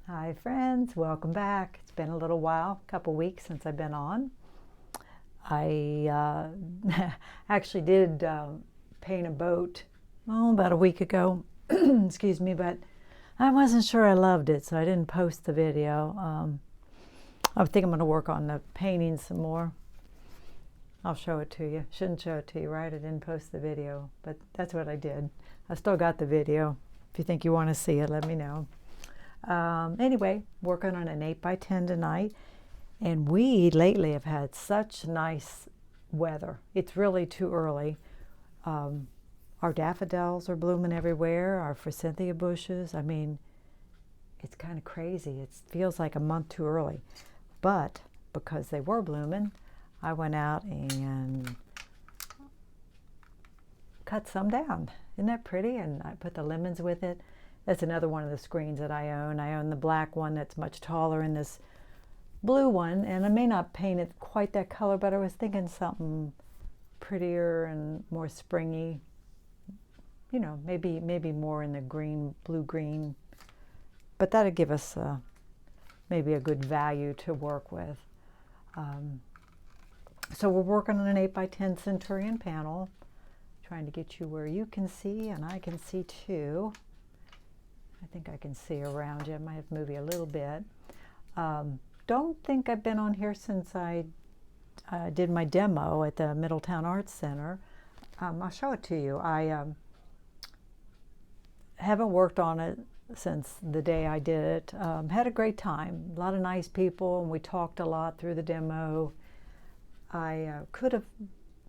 Hi friends, welcome back. It's been a little while, a couple weeks since I've been on. I actually did paint a boat about a week ago, excuse me, but I wasn't sure I loved it, so I didn't post the video. I think I'm going to work on the painting some more. I'll show it to you. Shouldn't show it to you, right? I didn't post the video, but that's what I did. I still got the video. If you think you want to see it, let me know. Anyway, working on an 8x10 tonight, and we lately have had such nice weather. It's really too early. Our daffodils are blooming everywhere, our forsythia bushes. I mean, it's kind of crazy. It feels like a month too early. But because they were blooming, I went out and cut some down. Isn't that pretty? And I put the lemons with it. That's another one of the screens that I own. I own the black one that's much taller and this blue one, and I may not paint it quite that color, but I was thinking something prettier and more springy. You know, maybe more in the green, blue-green. But that'd give us maybe a good value to work with. So we're working on an 8x10 Centurion panel, trying to get you where you can see and I can see too. I think I can see around you. I might have to move you a little bit. Don't think I've been on here since I did my demo at the Middletown Arts Center. I'll show it to you. I haven't worked on it since the day I did it. Had a great time. A lot of nice people, and we talked a lot through the demo. I could have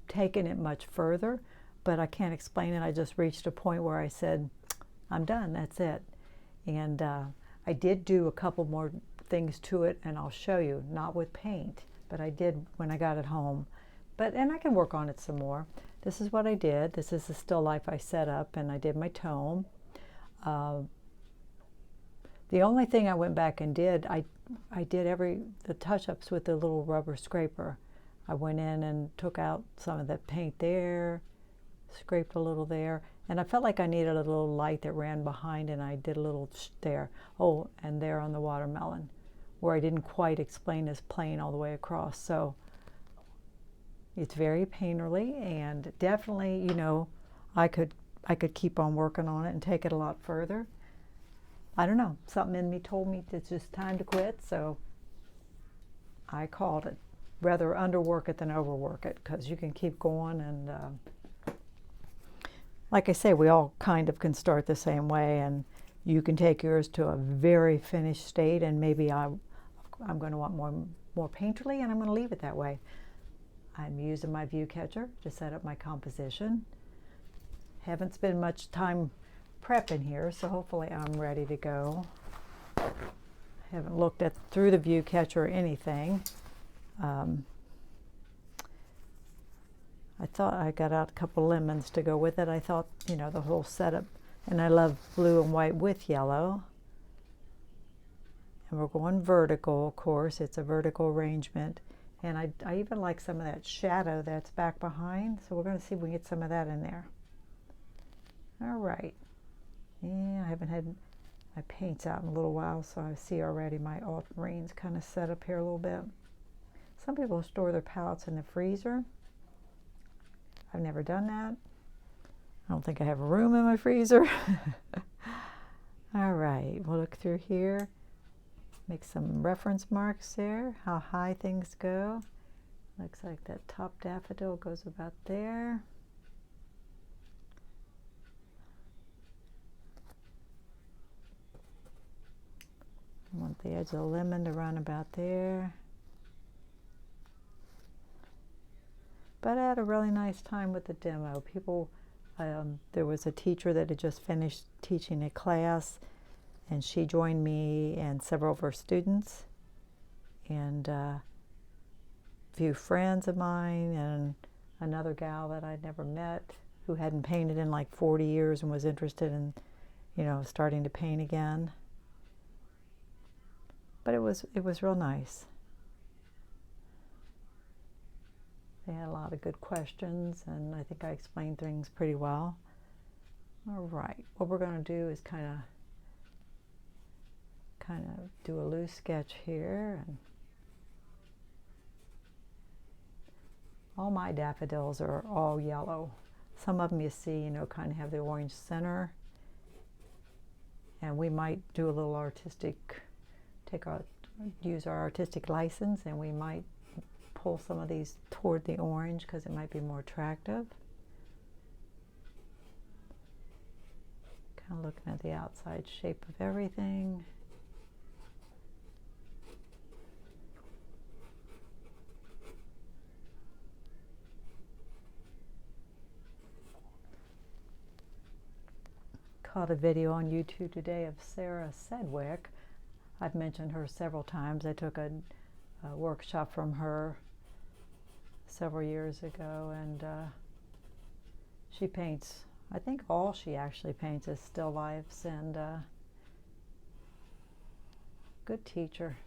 taken it much further, but I can't explain it. I just reached a point where I said, I'm done, that's it. And I did do a couple more things to it, and I'll show you, not with paint, but I did when I got it home. And I can work on it some more. This is what I did. This is the still life I set up, and I did my tome. The only thing I went back and did, I did the touch-ups with the little rubber scraper. I went in and took out some of the paint there, scraped a little there, and I felt like I needed a little light that ran behind, and I did a little there. Oh, and there on the watermelon, where I didn't quite explain this plane all the way across. So it's very painterly, and definitely, you know, I could keep on working on it and take it a lot further. I don't know, something in me told me it's just time to quit, so I called it. Rather underwork it than overwork it, because you can keep going, and like I say, we all kind of can start the same way, and you can take yours to a very finished state, and maybe I'm going to want more painterly, and I'm going to leave it that way. I'm using my view catcher to set up my composition. Haven't spent much time prepping here, so hopefully I'm ready to go. Haven't looked through the view catcher or anything. I thought I got out a couple lemons to go with it. I thought, you know, the whole setup, and I love blue and white with yellow. And we're going vertical, of course. It's a vertical arrangement. And I even like some of that shadow that's back behind. So we're going to see if we can get some of that in there. All right. Yeah, I haven't had my paints out in a little while, so I see already my ultramarines kind of set up here a little bit. Some people store their palettes in the freezer. I've never done that. I don't think I have room in my freezer. All right, we'll look through here. Make some reference marks there, how high things go. Looks like that top daffodil goes about there. I want the edge of the lemon to run about there. But I had a really nice time with the demo. People, there was a teacher that had just finished teaching a class, and she joined me and several of her students, and a few friends of mine, and another gal that I'd never met who hadn't painted in like 40 years and was interested in, you know, starting to paint again. But it was real nice. They had a lot of good questions, and I think I explained things pretty well. All right, what we're going to do is kind kind of do a loose sketch here. And all my daffodils are all yellow. Some of them you see, you know, kind of have the orange center. And we might do a little artistic, use our artistic license, and we might pull some of these toward the orange because it might be more attractive. Kind of looking at the outside shape of everything. Caught a video on YouTube today of Sarah Sedgwick. I've mentioned her several times. I took a workshop from her several years ago, and she paints, I think all she actually paints is still lifes, and good teacher.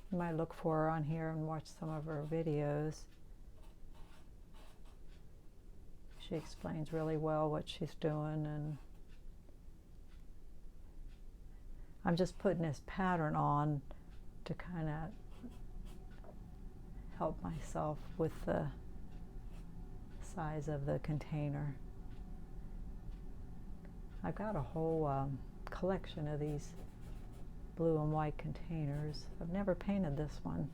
You might look for her on here and watch some of her videos. She explains really well what she's doing, and I'm just putting this pattern on to kind of help myself with the size of the container. I've got a whole collection of these blue and white containers. I've never painted this one.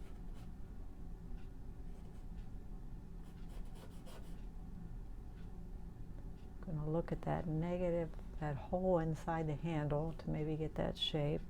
I'm going to look at that negative, that hole inside the handle to maybe get that shape.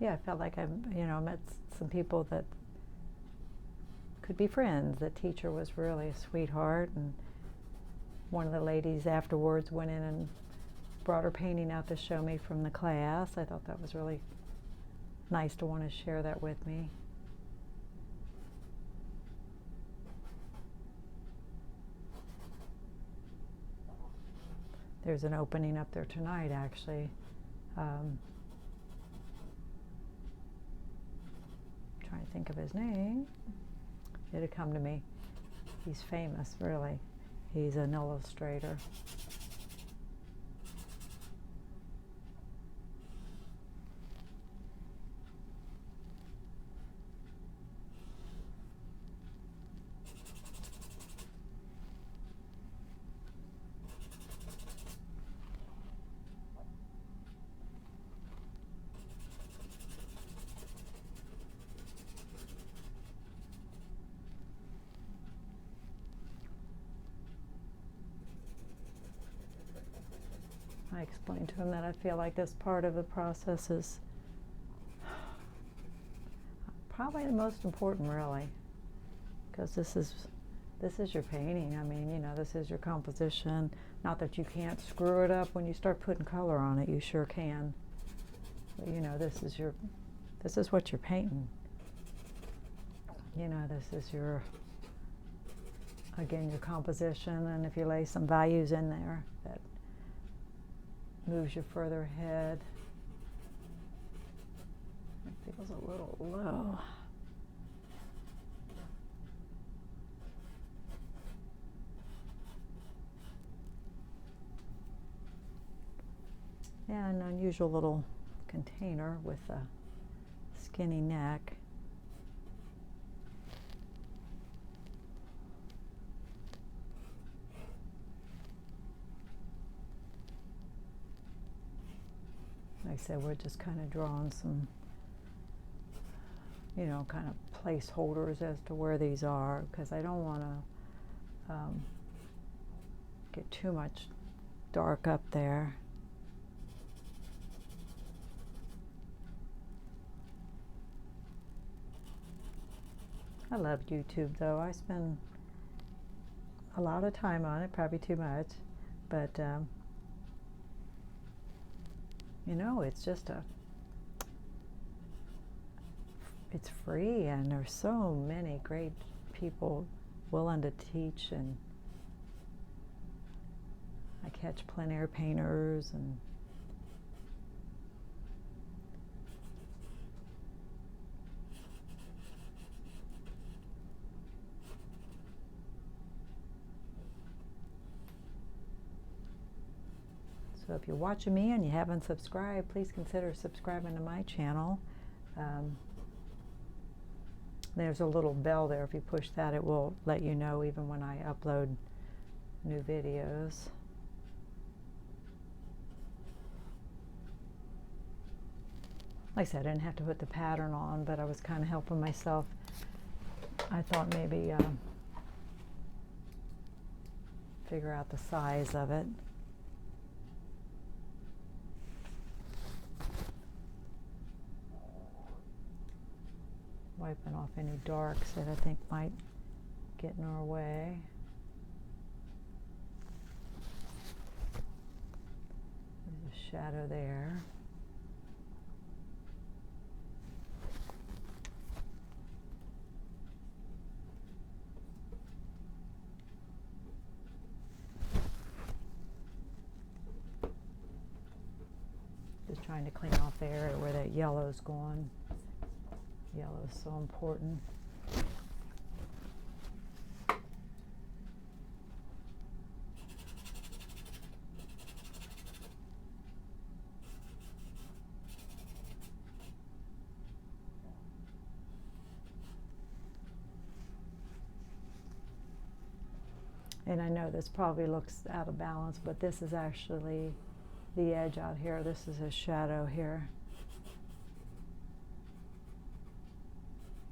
Yeah, I felt like I, met some people that could be friends. The teacher was really a sweetheart, and one of the ladies afterwards went in and brought her painting out to show me from the class. I thought that was really nice to want to share that with me. There's an opening up there tonight, actually. Trying to think of his name. It'll come to me. He's famous, really. He's an illustrator. I explained to him that I feel like this part of the process is probably the most important, really, because this is your painting. I mean, this is your composition. Not that you can't screw it up when you start putting color on it. You sure can. But this is what you're painting. This is your composition, and if you lay some values in there that moves you further ahead. It feels a little low. Yeah, an unusual little container with a skinny neck. Like I said, we're just kind of drawing some, kind of placeholders as to where these are, because I don't want to get too much dark up there. I love YouTube, though. I spend a lot of time on it, probably too much, but you know, it's just it's free, and there's so many great people willing to teach, and I catch plein air painters and so if you're watching me and you haven't subscribed, please consider subscribing to my channel. There's a little bell there. If you push that, it will let you know even when I upload new videos. Like I said, I didn't have to put the pattern on, but I was kind of helping myself. I thought maybe figure out the size of it. Wiping off any darks that I think might get in our way. There's a shadow there. Just trying to clean off the area where that yellow's gone. Yellow is so important. And I know this probably looks out of balance, but this is actually the edge out here. This is a shadow here.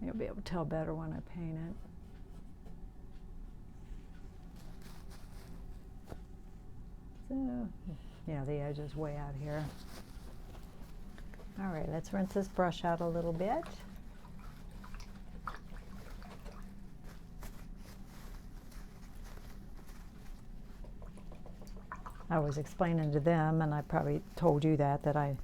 You'll be able to tell better when I paint it. So, yeah, the edge is way out here. All right, let's rinse this brush out a little bit. I was explaining to them, and I probably told you that I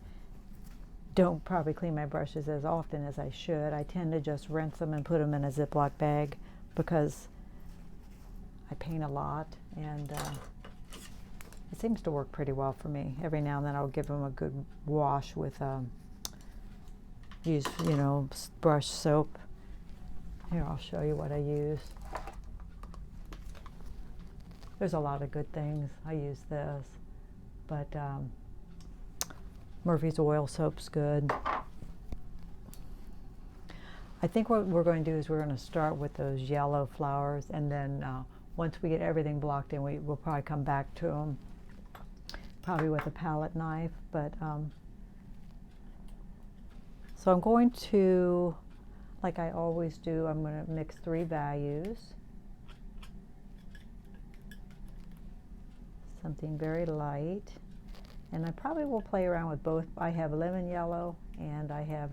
don't probably clean my brushes as often as I should. I tend to just rinse them and put them in a Ziploc bag because I paint a lot, and it seems to work pretty well for me. Every now and then I'll give them a good wash with use, you know, brush soap. Here, I'll show you what I use. There's a lot of good things. I use this, but Murphy's Oil soap's good. I think what we're going to do is we're going to start with those yellow flowers, and then once we get everything blocked in, we'll probably come back to them, probably with a palette knife. But so I'm going to, like I always do, I'm going to mix 3 values. Something very light. And I probably will play around with both. I have lemon yellow and I have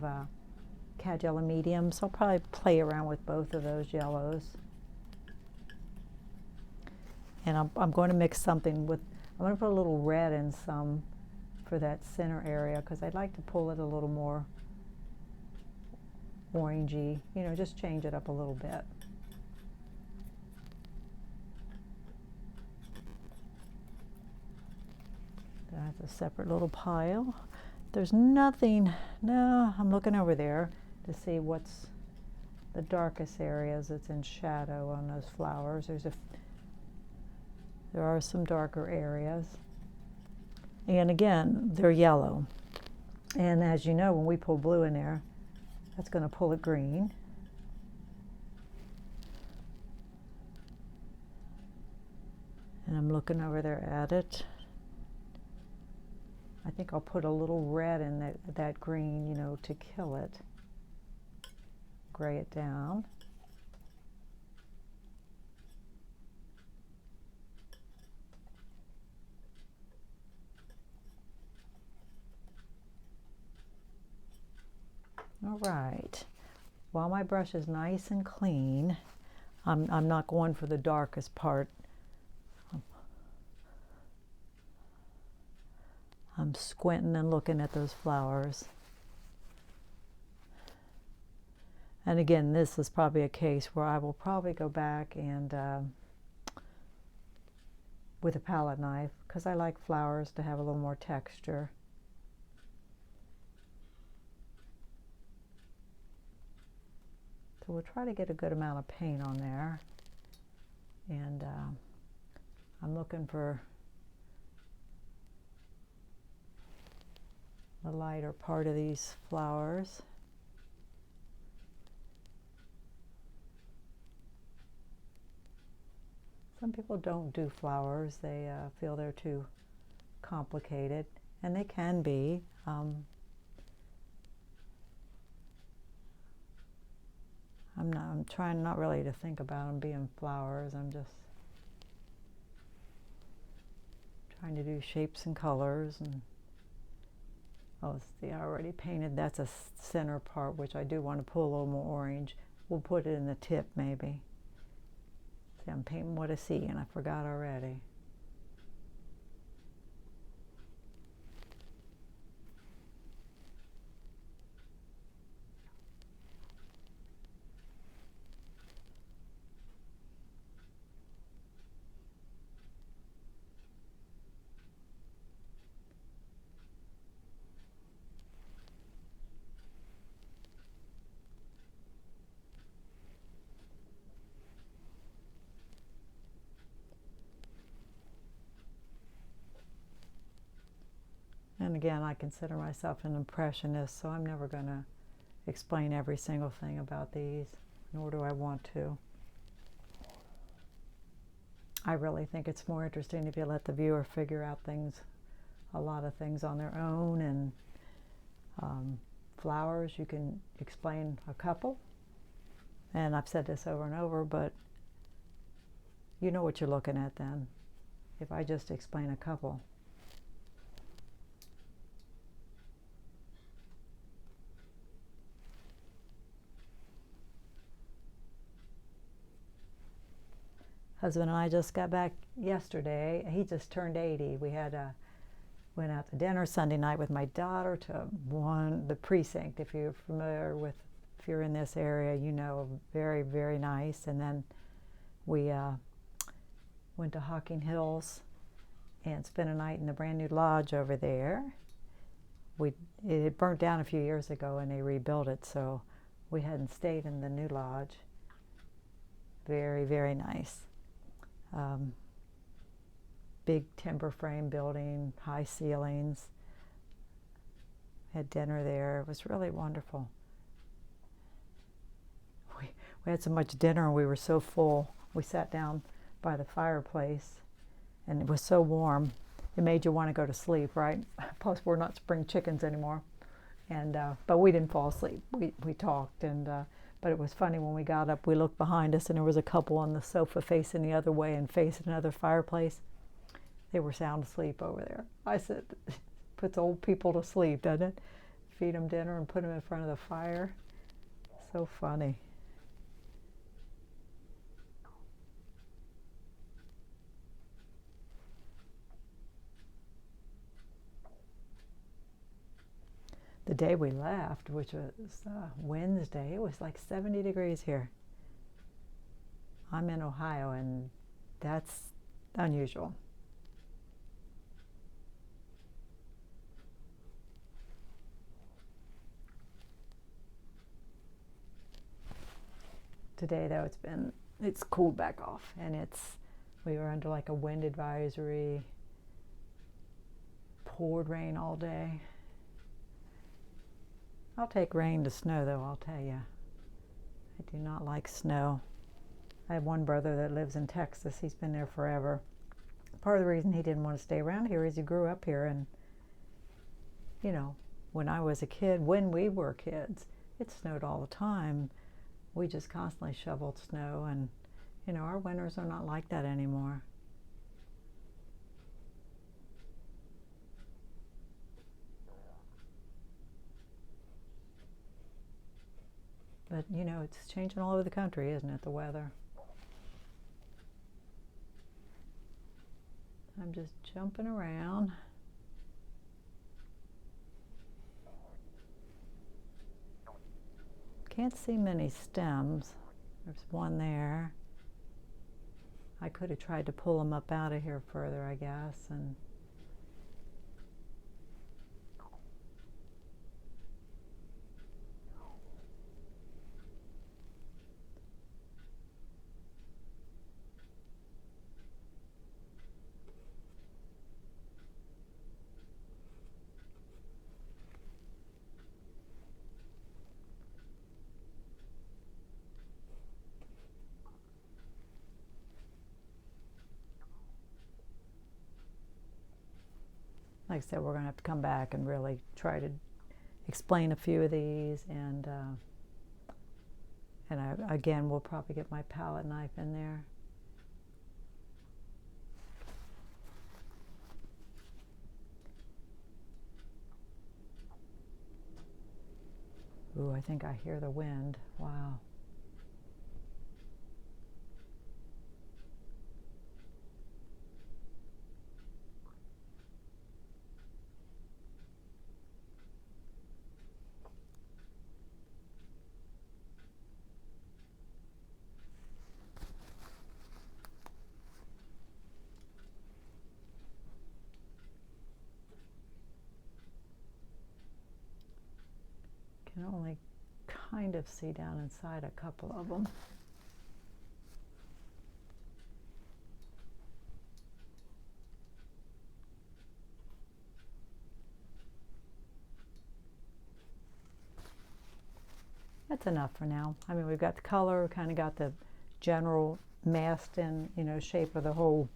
cad yellow medium, so I'll probably play around with both of those yellows. And I'm going to mix something with, I'm going to put a little red in some for that center area because I'd like to pull it a little more orangey, you know, just change it up a little bit. That's a separate little pile. There's nothing, no, I'm looking over there to see what's the darkest areas that's in shadow on those flowers. There are some darker areas. And again, they're yellow. And as you know, when we pull blue in there, that's going to pull it green. And I'm looking over there at it. I think I'll put a little red in that green, you know, to kill it. Gray it down. All right. While my brush is nice and clean, I'm not going for the darkest part I'm squinting and looking at those flowers. And again, this is probably a case where I will probably go back and with a palette knife, because I like flowers to have a little more texture. So we'll try to get a good amount of paint on there. And I'm looking for the lighter part of these flowers. Some people don't do flowers. They feel they're too complicated, and they can be. I'm trying not really to think about them being flowers. I'm just trying to do shapes and colors. And oh, see, I already painted. That's a center part, which I do want to pull a little more orange. We'll put it in the tip maybe. See, I'm painting what I see, and I forgot already. And again, I consider myself an impressionist, so I'm never going to explain every single thing about these, nor do I want to. I really think it's more interesting if you let the viewer figure out things, a lot of things on their own. And flowers, you can explain a couple. And I've said this over and over, but you know what you're looking at then, if I just explain a couple. Husband and I just got back yesterday. He just turned 80. We had went out to dinner Sunday night with my daughter to the precinct. If you're familiar with, if you're in this area, you know, very, very nice. And then we went to Hocking Hills and spent a night in the brand new lodge over there. It had burnt down a few years ago and they rebuilt it, so we hadn't stayed in the new lodge. Very, very nice. Big timber frame building, high ceilings. Had dinner there. It was really wonderful. We had so much dinner and we were so full. We sat down by the fireplace and it was so warm. It made you want to go to sleep, right? Plus we're not spring chickens anymore. And but we didn't fall asleep. We talked, and but it was funny when we got up, we looked behind us and there was a couple on the sofa facing the other way and facing another fireplace. They were sound asleep over there. I said, puts old people to sleep, doesn't it? Feed them dinner and put them in front of the fire. So funny. The day we left, which was Wednesday, it was like 70 degrees here. I'm in Ohio, and that's unusual. Today, though, it's cooled back off, and we were under like a wind advisory, poured rain all day. I'll take rain to snow, though, I'll tell you. I do not like snow. I have one brother that lives in Texas. He's been there forever. Part of the reason he didn't want to stay around here is he grew up here, and, you know, when I was a kid, when we were kids, it snowed all the time. We just constantly shoveled snow, and, you know, our winters are not like that anymore. But, you know, it's changing all over the country, isn't it, the weather? I'm just jumping around. can't see many stems. There's one there. I could have tried to pull them up out of here further, I guess, and like I said, we're going to have to come back and really try to explain a few of these, and again, we'll probably get my palette knife in there. Ooh, I think I hear the wind. Wow. Can only kind of see down inside a couple of them. That's enough for now. I mean, we've got the color, kind of got the general masked in, shape of the whole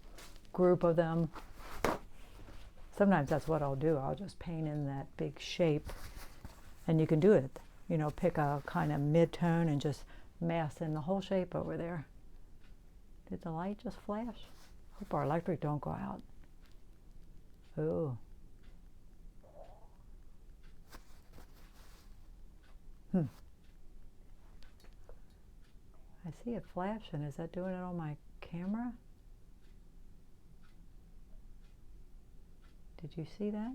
group of them. Sometimes that's what I'll do. I'll just paint in that big shape, and you can do it. Pick a kind of mid-tone and just mask in the whole shape over there. Did the light just flash? Hope our electric don't go out. Ooh. I see it flashing. Is that doing it on my camera? Did you see that?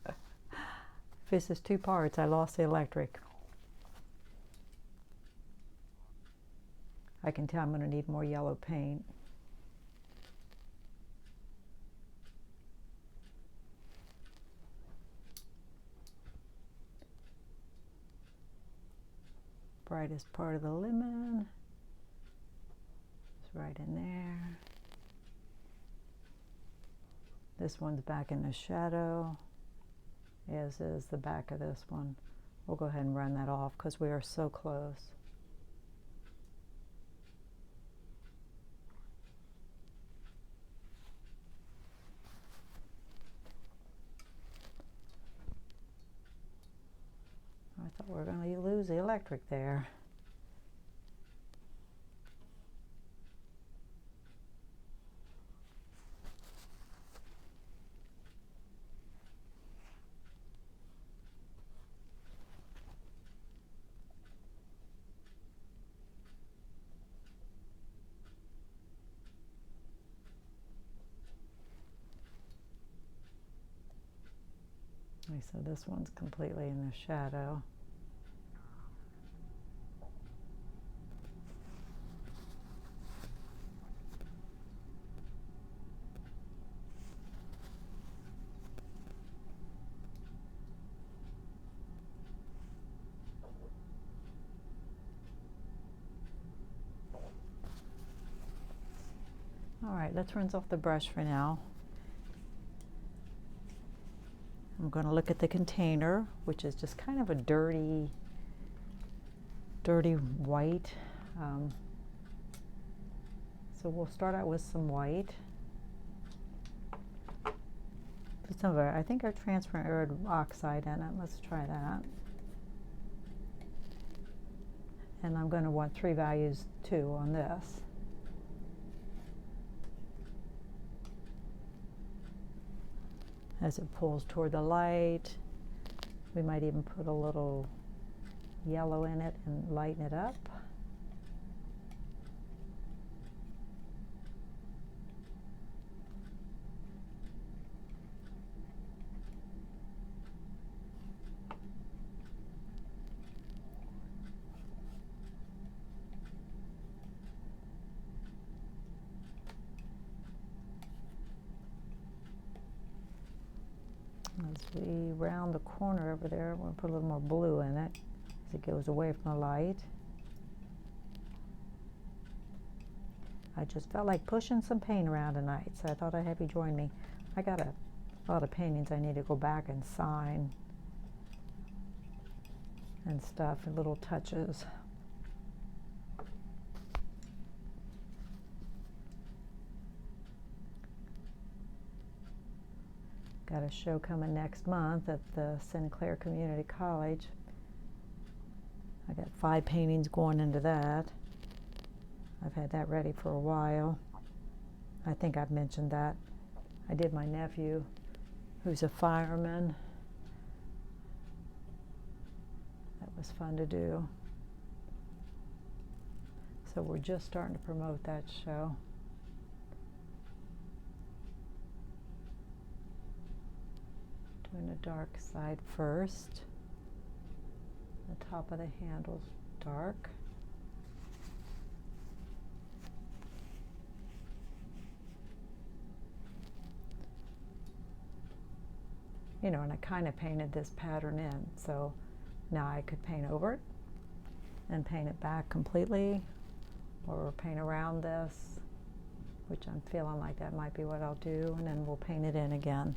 If this is two parts, I lost the electric. I can tell I'm going to need more yellow paint. Brightest part of the lemon. Right in there. This one's back in the shadow, as is the back of this one. We'll go ahead and run that off because we are so close. I thought we were going to lose the electric there. So this one's completely in the shadow. All right, let's rinse off the brush for now. I'm going to look at the container, which is just kind of a dirty white. So we'll start out with some white. Put some of our, I think our transparent arid oxide in it. Let's try that. And I'm going to want 3 values too on this. As it pulls toward the light, we might even put a little yellow in it and lighten it up. as we round the corner over there, we're going to put a little more blue in it as it goes away from the light. I just felt like pushing some paint around tonight, so I thought I'd have you join me. I got a lot of paintings I need to go back and sign and stuff, and little touches. Got a show coming next month at the Sinclair Community College. I got 5 paintings going into that. I've had that ready for a while. I think I've mentioned that. I did my nephew, who's a fireman. That was fun to do. So we're just starting to promote that show. Doing the dark side first. The top of the handle's dark. You know, and I kind of painted this pattern in, so now I could paint over it and paint it back completely, or paint around this, which I'm feeling like that might be what I'll do, and then we'll paint it in again.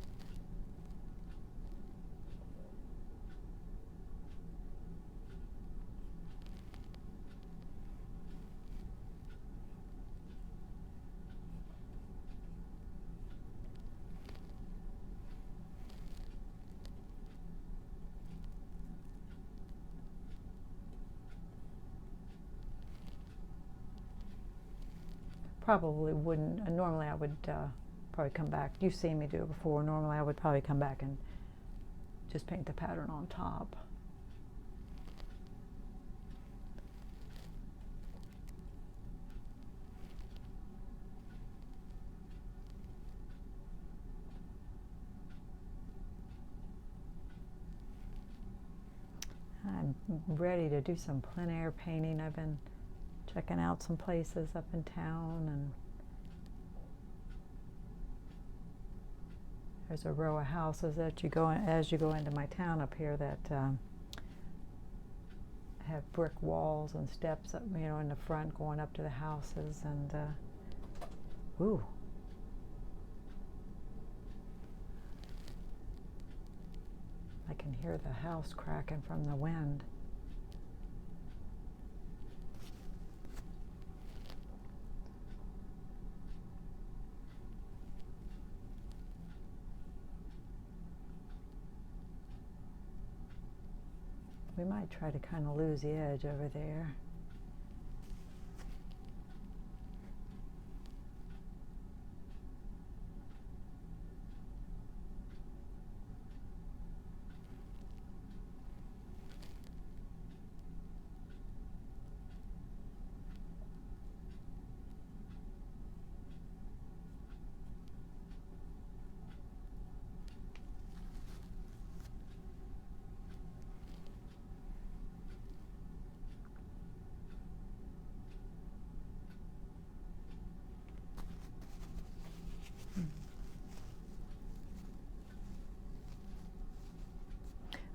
Probably wouldn't, normally I would probably come back. You've seen me do it before. Normally I would probably come back and just paint the pattern on top. I'm ready to do some plein air painting. I've been checking out some places up in town, and there's a row of houses that you go in, as you go into my town up here, that have brick walls and steps up, you know, in the front going up to the houses, and ooh, I can hear the house cracking from the wind. We might try to kind of lose the edge over there.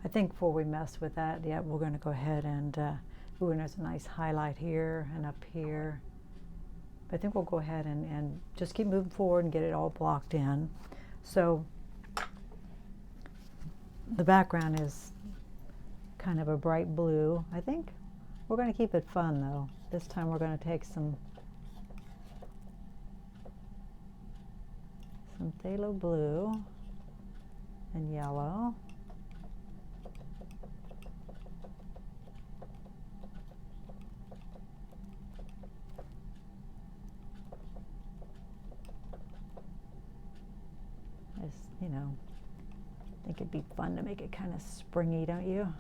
I think before we mess with that, yeah, we're going to go ahead and, ooh, and there's a nice highlight here and up here. But I think we'll go ahead and just keep moving forward and get it all blocked in. So the background is kind of a bright blue. I think we're going to keep it fun, though. This time we're going to take some phthalo blue and yellow. You know, I think it'd be fun to make it kind of springy, don't you?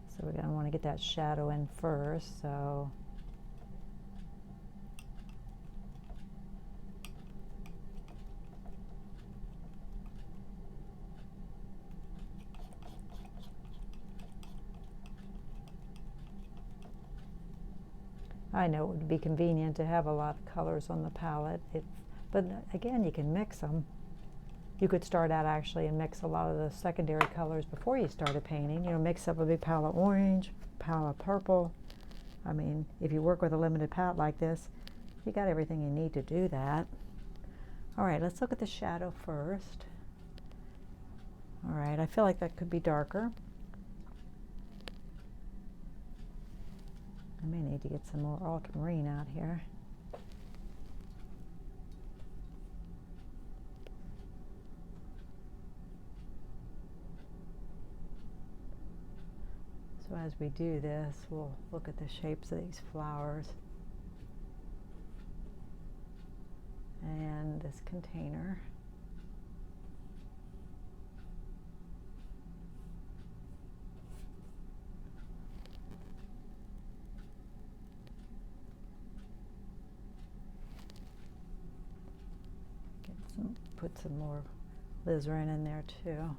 So we're going to want to get that shadow in first, so I know it would be convenient to have a lot of colors on the palette, but again, you can mix them. You could start out actually and mix a lot of the secondary colors before you started painting. You know, mix up a big palette orange, palette purple. I mean, if you work with a limited palette like this, you got everything you need to do that. All right, let's look at the shadow first. All right, I feel like that could be darker. I may need to get some more ultramarine out here. So as we do this, we'll look at the shapes of these flowers and this container. Put some more alizarin in there too.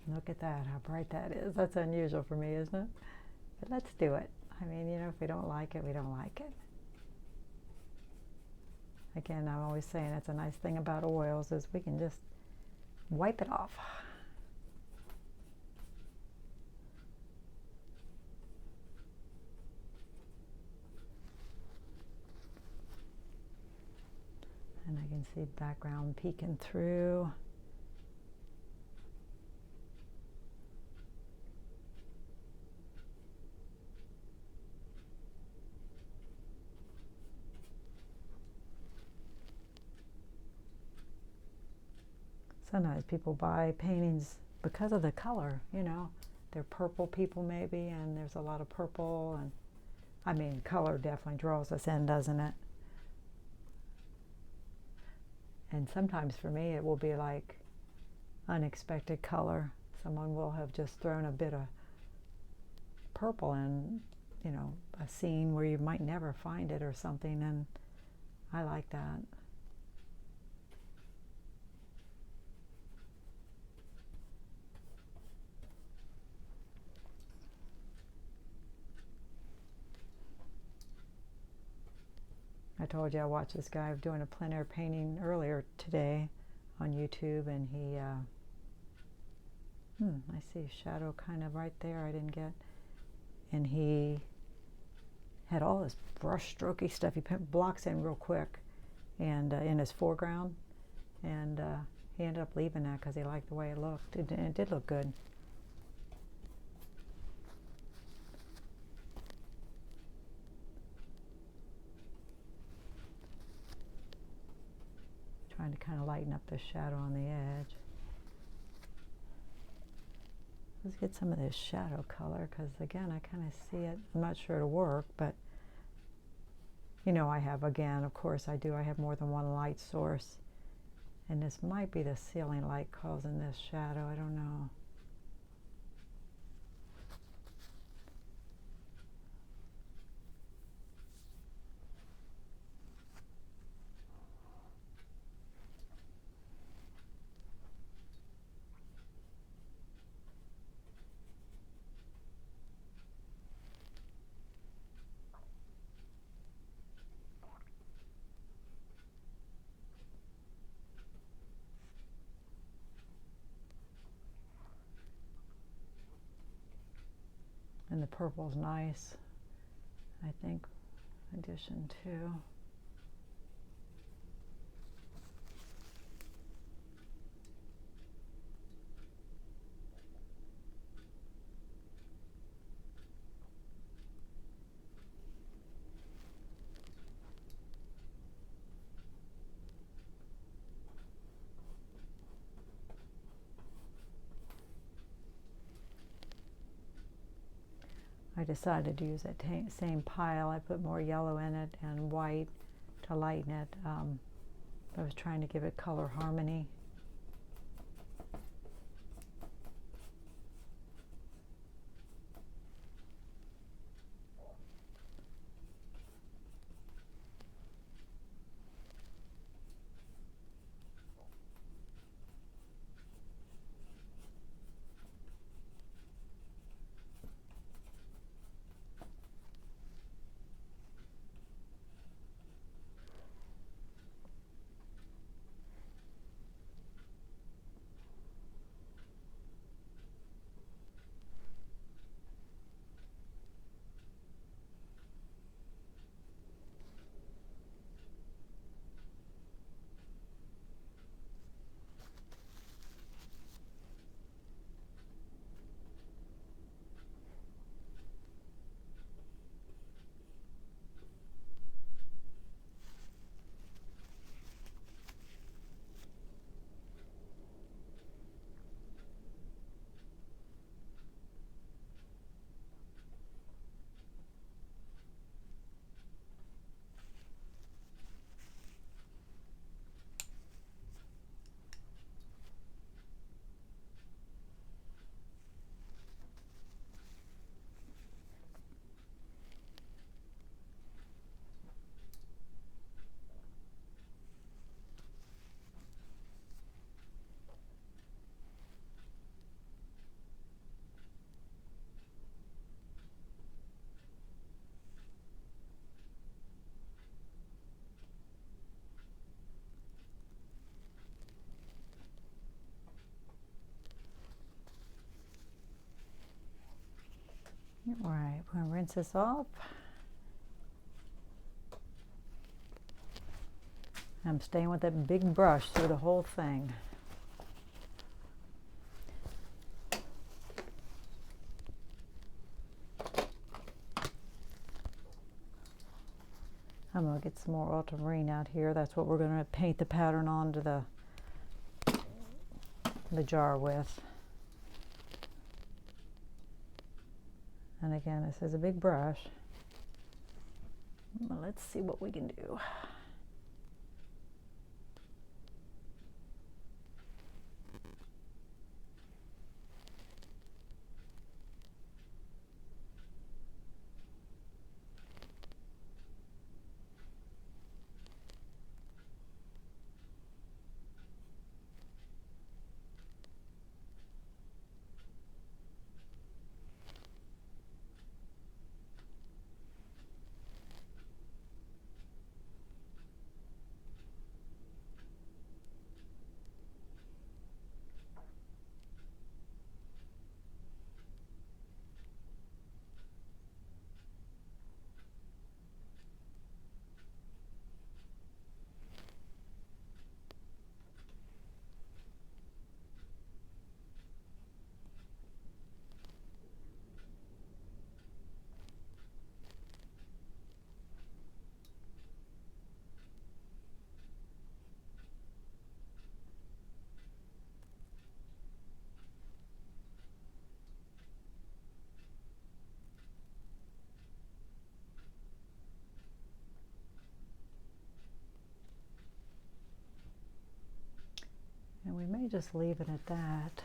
Look at that, how bright that is. That's unusual for me, isn't it? But let's do it. I mean, you know, if we don't like it, we don't like it. Again, I'm always saying it's a nice thing about oils is we can just wipe it off. And I can see background peeking through. Sometimes people buy paintings because of the color, you know. They're purple people maybe, and there's a lot of purple, and I mean, color definitely draws us in, doesn't it? And sometimes for me it will be like unexpected color. Someone will have just thrown a bit of purple in, you know, a scene where you might never find it or something, and I like that. I told you I watched this guy doing a plein air painting earlier today on YouTube, and he, I see a shadow kind of right there I didn't get. And he had all this brush strokey stuff. He put blocks in real quick and in his foreground. And he ended up leaving that because he liked the way it looked. It did look good. Trying to kind of lighten up the shadow on the edge. Let's get some of this shadow color because again I kind of see it. I'm not sure it'll work, but you know, I have, again, of course I do, I have more than one light source, and this might be the ceiling light causing this shadow, I don't know. And the purple's nice, I think. addition to. I decided to use that same pile. I put more yellow in it and white to lighten it. I was trying to give it color harmony. All right, we're going to rinse this off. I'm staying with that big brush through the whole thing. I'm going to get some more ultramarine out here. That's what we're going to paint the pattern onto the jar with. And again, this is a big brush. Well, let's see what we can do. And we may just leave it at that.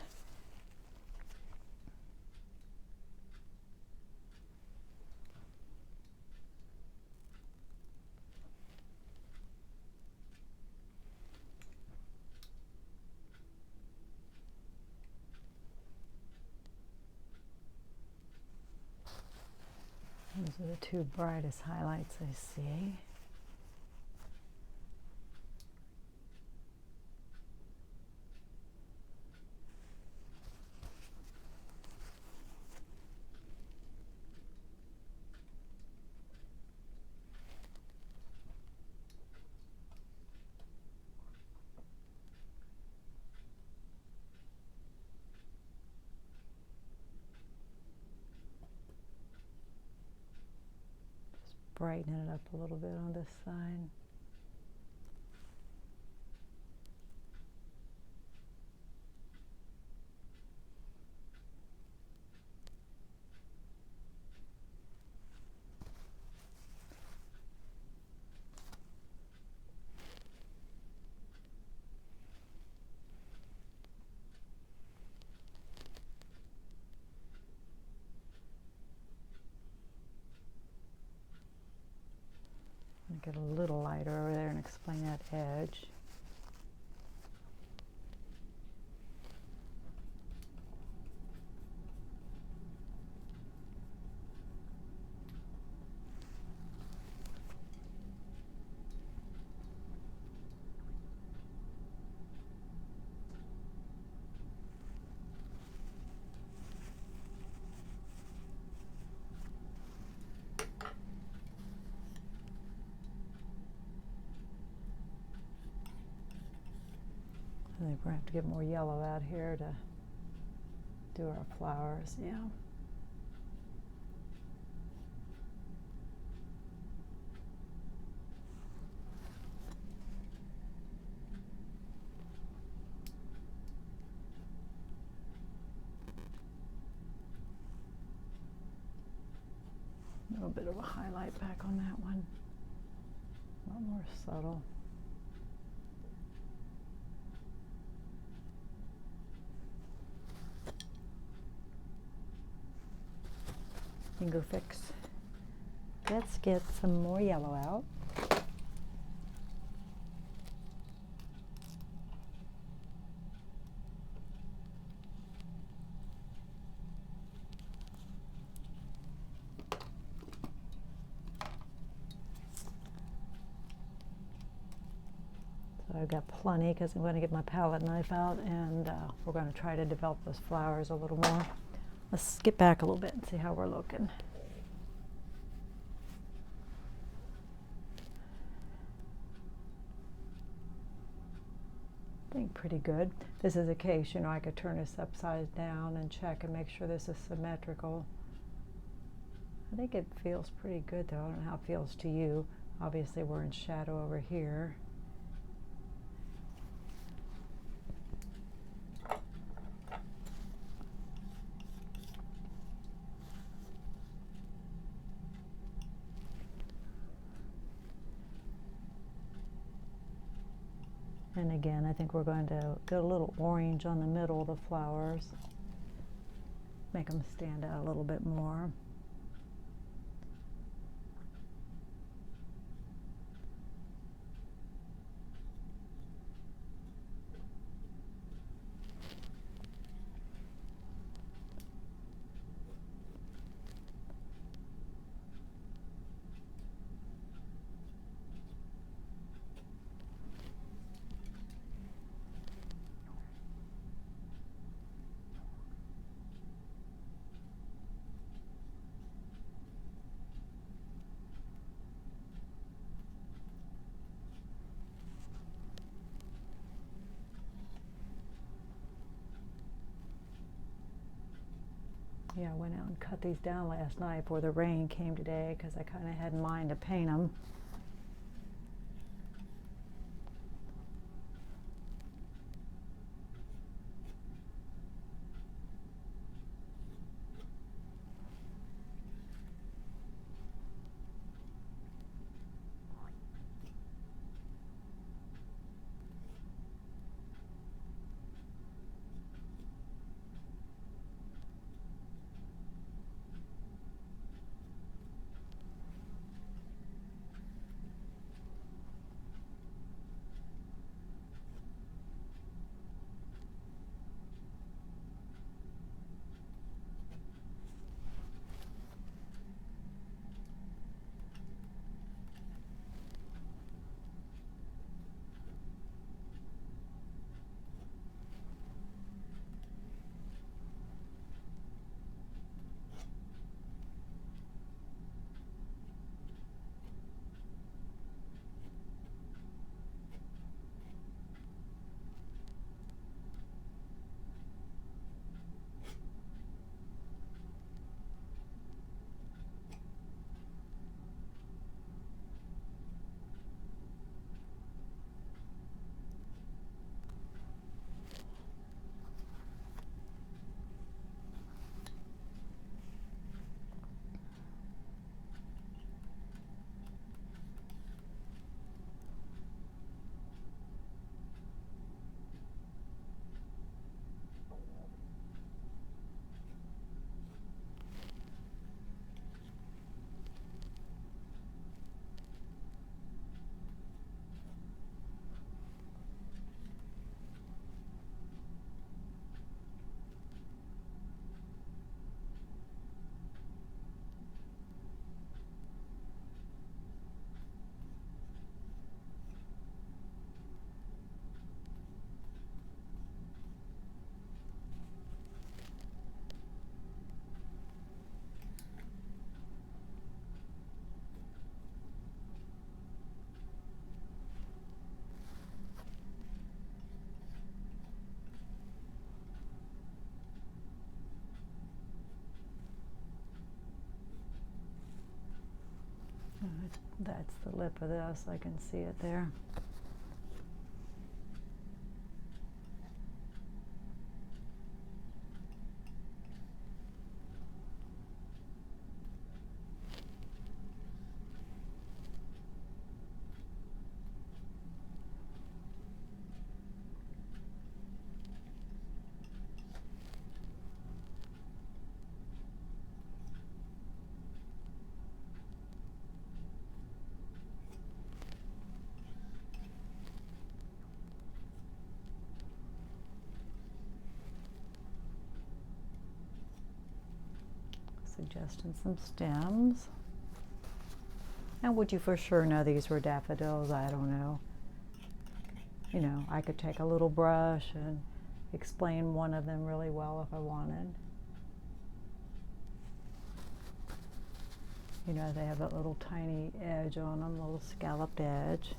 Those are the two brightest highlights I see. brighten it up a little bit on this side. Get a little lighter over there and explain that edge. I think we're going to have to get more yellow out here to do our flowers, yeah. A little bit of a highlight back on that one, a lot more subtle. Finger fix. Let's get some more yellow out. So I've got plenty because I'm going to get my palette knife out, and we're going to try to develop those flowers a little more. Let's get back a little bit and see how we're looking. I think pretty good. This is a case, you know, I could turn this upside down and check and make sure this is symmetrical. I think it feels pretty good though. I don't know how it feels to you. Obviously we're in shadow over here. And again, I think we're going to get a little orange on the middle of the flowers. Make them stand out a little bit more. Yeah, I went out and cut these down last night before the rain came today because I kind of had in mind to paint them. That's the lip of this. I can see it there. Suggesting some stems. And would you for sure know these were daffodils? I don't know. You know, I could take a little brush and explain one of them really well if I wanted. You know, they have that little tiny edge on them, a little scalloped edge.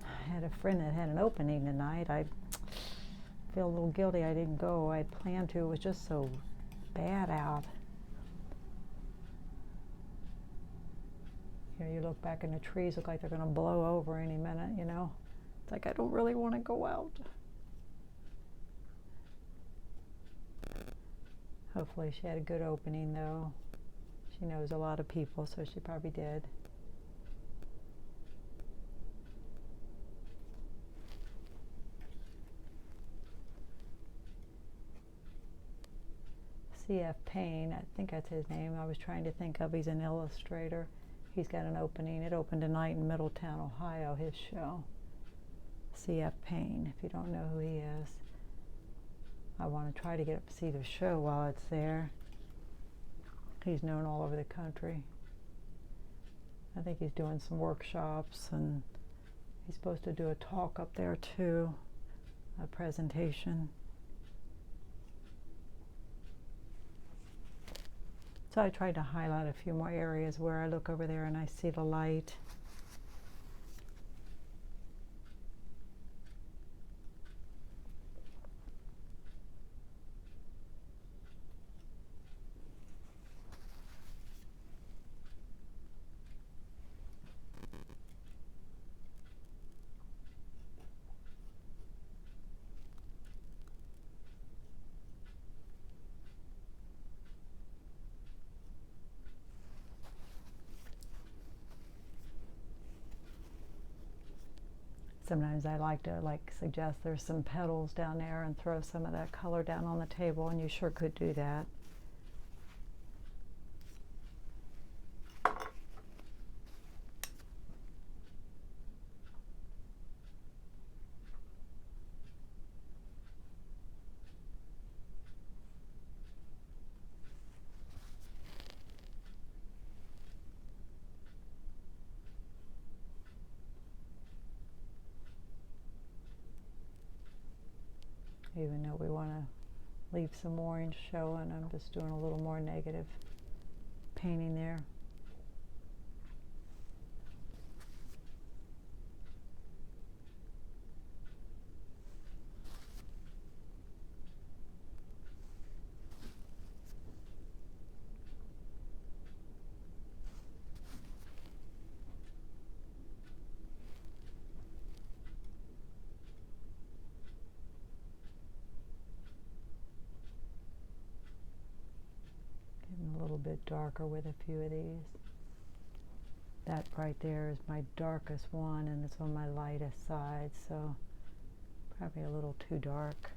I had a friend that had an opening tonight. I feel a little guilty I didn't go. I had planned to. It was just so bad out. You know, you look back and the trees look like they're going to blow over any minute, you know. It's like I don't really want to go out. Hopefully she had a good opening though. She knows a lot of people, so she probably did. C.F. Payne, I think that's his name. I was trying to think of. He's an illustrator. He's got an opening. It opened tonight in Middletown, Ohio, his show. C.F. Payne, if you don't know who he is. I want to try to get up to see the show while it's there. He's known all over the country. I think he's doing some workshops, and he's supposed to do a talk up there too, a presentation. So I tried to highlight a few more areas where I look over there and I see the light. Sometimes I like to suggest there's some petals down there and throw some of that color down on the table, and you sure could do that. Even though we want to leave some orange showing, I'm just doing a little more negative painting there. A little bit darker with a few of these. That right there is my darkest one, and it's on my lightest side, so probably a little too dark.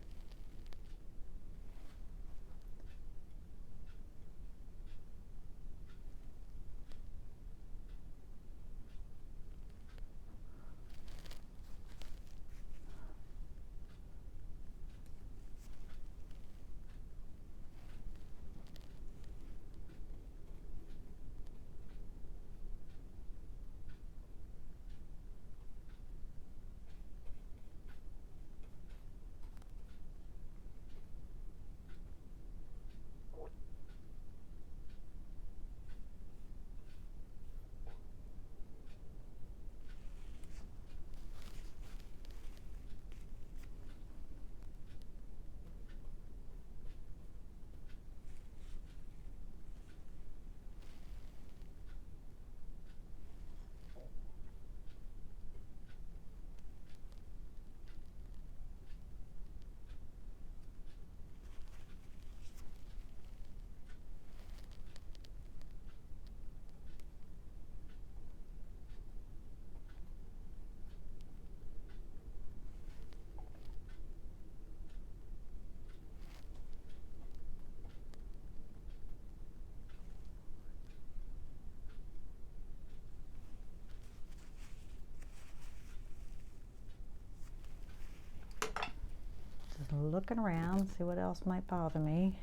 looking around, see what else might bother me.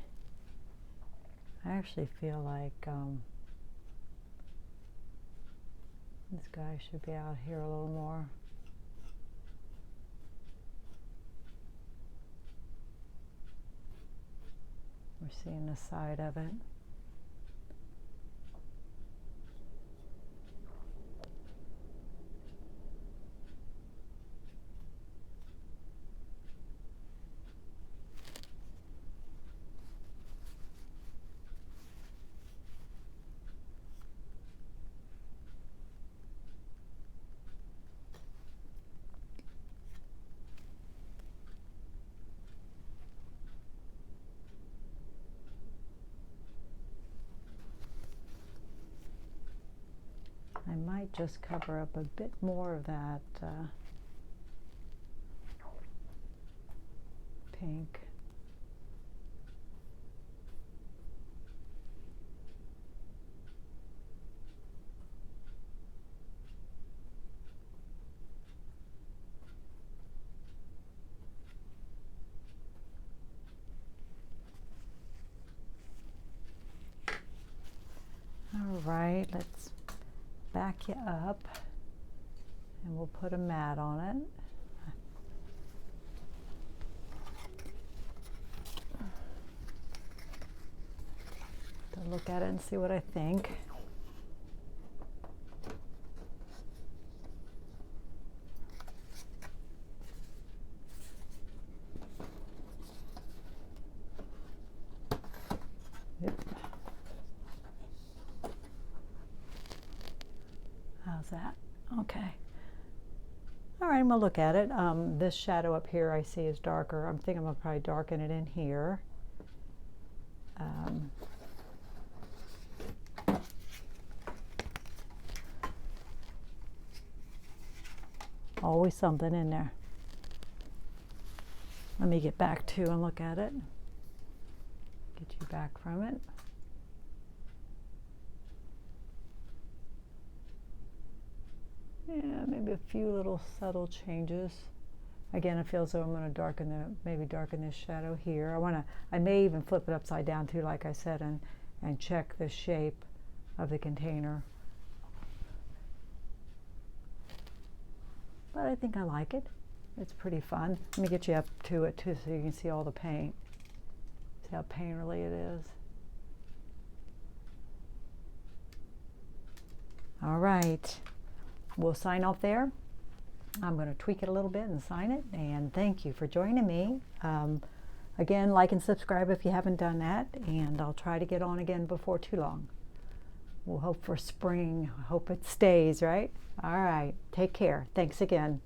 I actually feel like this guy should be out here a little more. We're seeing the side of it. I might just cover up a bit more of that pink. All right, let's back you up and we'll put a mat on it. To look at it and see what I think. Yep. How's that? Okay. All right, I'm gonna look at it. This shadow up here I see is darker. I'm thinking I'm gonna probably darken it in here. Always something in there. Let me get back to and look at it. Get you back from it. Yeah, maybe a few little subtle changes. Again, it feels as though I'm going to darken maybe darken this shadow here. I may even flip it upside down too, like I said, and check the shape of the container. But I think I like it. It's pretty fun. Let me get you up to it too so you can see all the paint. See how painterly it is. All right. We'll sign off there. I'm going to tweak it a little bit and sign it. And thank you for joining me. Again, like and subscribe if you haven't done that. And I'll try to get on again before too long. We'll hope for spring. Hope it stays, right? All right. Take care. Thanks again.